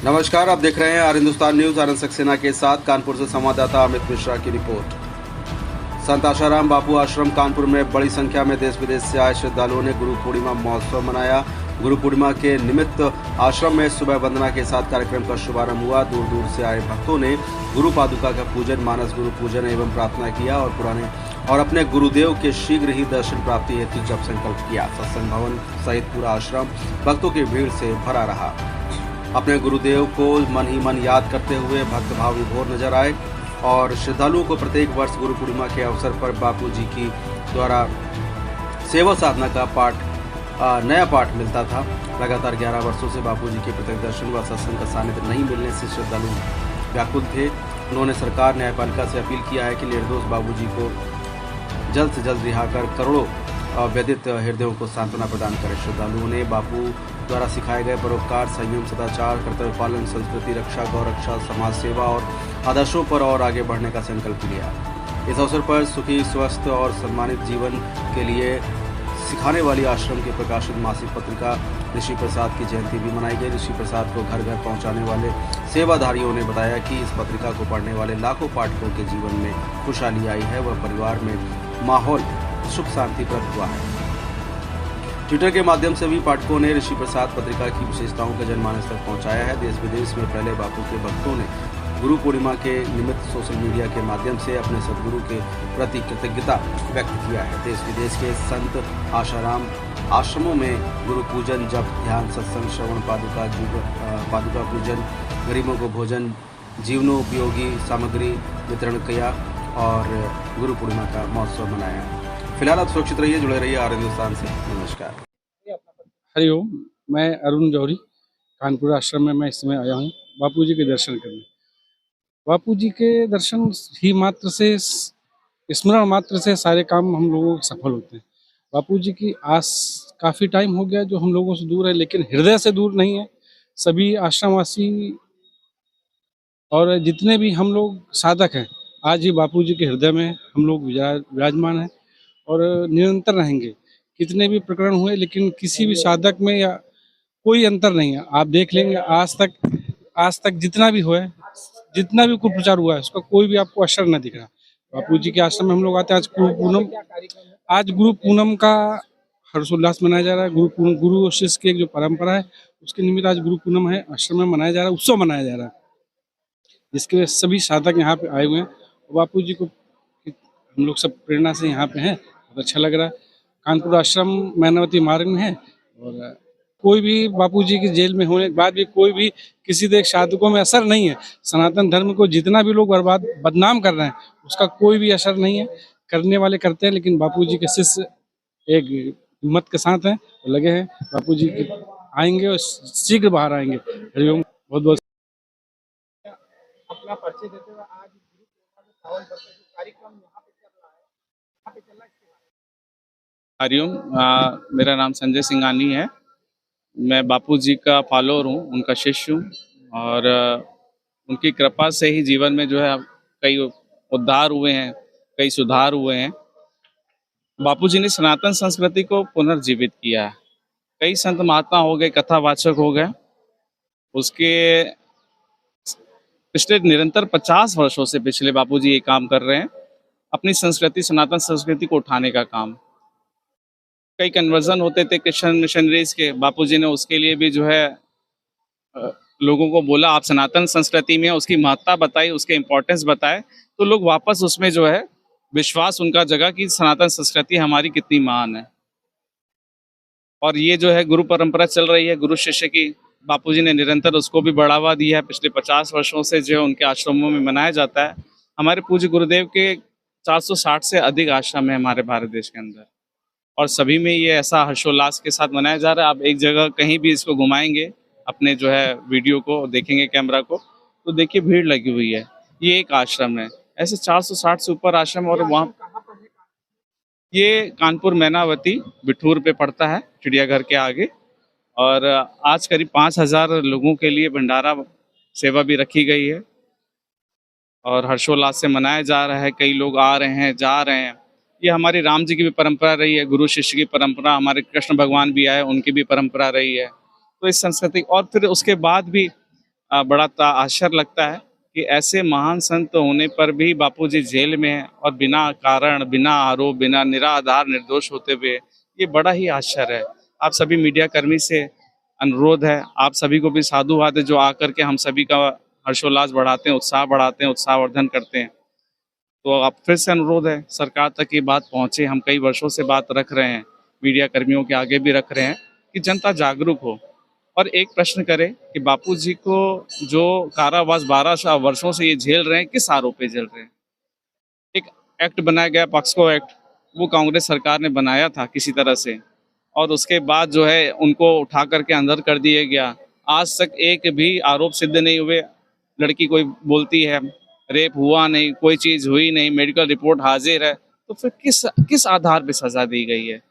नमस्कार, आप देख रहे हैं आर हिंदुस्तान न्यूज। आनंद सक्सेना के साथ कानपुर से संवाददाता अमित मिश्रा की रिपोर्ट। संत आशाराम बापू आश्रम कानपुर में बड़ी संख्या में देश विदेश से आए श्रद्धालुओं ने गुरु पूर्णिमा महोत्सव मनाया। गुरु पूर्णिमा के निमित्त आश्रम में सुबह वंदना के साथ कार्यक्रम का शुभारंभ हुआ। दूर दूर से आए भक्तों ने गुरु पादुका का पूजन, मानस गुरु पूजन एवं प्रार्थना किया और अपने गुरुदेव के शीघ्र ही दर्शन प्राप्ति हेतु जप संकल्प किया। सत्संग भवन सहित पूरा आश्रम भक्तों की भीड़ से भरा रहा। अपने गुरुदेव को मन ही मन याद करते हुए भक्त भाव विभोर नजर आए और श्रद्धालुओं को प्रत्येक वर्ष गुरु पूर्णिमा के अवसर पर बापू जी की द्वारा सेवा साधना का नया पाठ मिलता था। लगातार 11 वर्षों से बापू जी के प्रत्येक दर्शन व सत्संग का सानिध्य नहीं मिलने से श्रद्धालु व्याकुल थे। उन्होंने सरकार न्यायपालिका से अपील किया है कि निर्दोष बाबू जी को जल्द से जल्द रिहा कर करोड़ों व्यथित हृदयों को सांत्वना प्रदान करें। श्रद्धालुओं ने बापू द्वारा सिखाए गए परोपकार, संयम, सदाचार, कर्तव्य पालन, संस्कृति रक्षा, गौ रक्षा, समाज सेवा और आदर्शों पर और आगे बढ़ने का संकल्प लिया। इस अवसर पर सुखी, स्वस्थ और सम्मानित जीवन के लिए सिखाने वाली आश्रम के प्रकाशित मासिक पत्रिका ऋषि प्रसाद की जयंती भी मनाई गई। ऋषि प्रसाद को घर घर पहुंचाने वाले सेवाधारियों ने बताया कि इस पत्रिका को पढ़ने वाले लाखों पाठकों के जीवन में खुशहाली आई है व परिवार में माहौल सुख शांति प्रद हुआ है। ट्विटर के माध्यम से भी पाठकों ने ऋषि प्रसाद पत्रिका की विशेषताओं को जनमानस तक पहुंचाया है। देश विदेश में फैले बापू के भक्तों ने गुरु पूर्णिमा के निमित्त सोशल मीडिया के माध्यम से अपने सदगुरु के प्रति कृतज्ञता व्यक्त किया है। देश विदेश के संत आशाराम आश्रमों में गुरु पूजन, जप, ध्यान, सत्संग, श्रवण, पादुका पूजन, गरीबों को भोजन, जीवनोपयोगी सामग्री वितरण किया और गुरु पूर्णिमा का महोत्सव मनाया। फिलहाल आप सुरक्षित रहिए, जुड़े रहिए आर हिंदुस्तान से। नमस्कार। हरिओम। मैं अरुण जौहरी कानपुर आश्रम में मैं इस समय आया हूँ बापू जी के दर्शन करने। बापू जी के दर्शन ही मात्र से, स्मरण मात्र से सारे काम हम लोगों के सफल होते हैं। बापू जी की आस काफ़ी टाइम हो गया जो हम लोगों से दूर है, लेकिन हृदय से दूर नहीं है। सभी आश्रमवासी और जितने भी हम लोग साधक हैं, आज ही बापू जी के हृदय में हम लोग विराजमान हैं और निरंतर रहेंगे। कितने भी प्रकरण हुए, लेकिन किसी भी साधक में या कोई अंतर नहीं है। आप देख लेंगे आज तक जितना भी हुआ है, जितना भी कुप्रचार हुआ है, उसका कोई भी आपको असर न दिख रहा। बापू जी के आश्रम में हम लोग आते हैं। आज गुरु पूनम का हर्षोल्लास मनाया जा रहा है। गुरु और शिष्य की एक जो परंपरा है, उसके निमित्त आज गुरु पूनम है, आश्रम में मनाया जा रहा है, उत्सव मनाया जा रहा है, जिसके लिए सभी साधक यहाँ पे आए हुए हैं। बापू जी को हम लोग सब प्रेरणा से यहाँ पे हैं, बहुत अच्छा लग रहा है। कानपुर आश्रम मैनावती मार्ग में है और कोई भी बापू जी की जेल में होने के बाद भी कोई भी किसी देश साधकों में असर नहीं है। सनातन धर्म को जितना भी लोग बदनाम कर रहे हैं, उसका कोई भी असर नहीं है। करने वाले करते हैं, लेकिन बापू जी के शिष्य एक हिम्मत के साथ हैं, लगे हैं। बापू जी आएंगे और शीघ्र बाहर आएंगे। हरिओम। बहुत बहुत अपना परिचय देते हुए आज गुरु पूर्णिमा में कार्यक्रम यहाँ पे चल रहा है, यहाँ पे चल रहा है। हरिओम। मेरा नाम संजय सिंघानी है। मैं बापू जी का फॉलोअर हूँ, उनका शिष्य हूँ और उनकी कृपा से ही जीवन में जो है कई उद्धार हुए हैं, कई सुधार हुए हैं। बापू जी ने सनातन संस्कृति को पुनर्जीवित किया है। कई संत महात्मा हो गए, कथावाचक हो गए। उसके पिछले निरंतर 50 वर्षों से पिछले बापू जी ये काम कर रहे हैं, अपनी संस्कृति, सनातन संस्कृति को उठाने का काम। कई कन्वर्जन होते थे क्रिश्चियन मिशनरीज के, बापू जी ने उसके लिए भी जो है लोगों को बोला आप सनातन संस्कृति में, उसकी महत्ता बताई, उसके इम्पोर्टेंस बताए, तो लोग वापस उसमें जो है विश्वास उनका जगह कि सनातन संस्कृति हमारी कितनी महान है। और ये जो है गुरु परंपरा चल रही है, गुरु शिष्य की, बापू जी ने निरंतर उसको भी बढ़ावा दिया है। पिछले 50 वर्षों से जो उनके आश्रमों में मनाया जाता है। हमारे पूज्य गुरुदेव के 460 से अधिक आश्रम है हमारे भारत देश के अंदर और सभी में ये ऐसा हर्षोल्लास के साथ मनाया जा रहा है। आप एक जगह कहीं भी इसको घुमाएंगे, अपने जो है वीडियो को देखेंगे, कैमरा को, तो देखिए भीड़ लगी हुई है। ये एक आश्रम है, ऐसे 460 से ऊपर आश्रम। और वहाँ ये कानपुर मैनावती बिठूर पे पड़ता है, चिड़ियाघर के आगे। और आज करीब 5000 लोगों के लिए भंडारा सेवा भी रखी गई है और हर्षोल्लास से मनाया जा रहा है। कई लोग आ रहे हैं, जा रहे हैं। ये हमारी राम जी की भी परंपरा रही है, गुरु शिष्य की परंपरा, हमारे कृष्ण भगवान भी आए, उनकी भी परंपरा रही है। तो इस संस्कृति और फिर उसके बाद भी बड़ा आश्चर्य लगता है कि ऐसे महान संत होने पर भी बापूजी जेल में हैं और बिना कारण, बिना आरोप, बिना निराधार निर्दोष होते हुए, ये बड़ा ही आश्चर्य है। आप सभी मीडिया कर्मी से अनुरोध है, आप सभी को भी साधुवाद है जो आकर के हम सभी का हर्षोल्लास बढ़ाते हैं, उत्साहवर्धन करते हैं। तो अब फिर से अनुरोध है, सरकार तक ये बात पहुंचे। हम कई वर्षों से बात रख रहे हैं, मीडिया कर्मियों के आगे भी रख रहे हैं कि जनता जागरूक हो और एक प्रश्न करे कि बापूजी को जो कारावास 12 वर्षों से ये झेल रहे हैं, किस आरोप पे झेल रहे हैं। एक एक्ट बनाया गया, पॉक्सो एक्ट, वो कांग्रेस सरकार ने बनाया था किसी तरह से, और उसके बाद जो है उनको उठा करके अंदर कर दिया गया। आज तक एक भी आरोप सिद्ध नहीं हुए। लड़की कोई बोलती है रेप हुआ नहीं, कोई चीज़ हुई नहीं, मेडिकल रिपोर्ट हाजिर है, तो फिर किस आधार पे सज़ा दी गई है।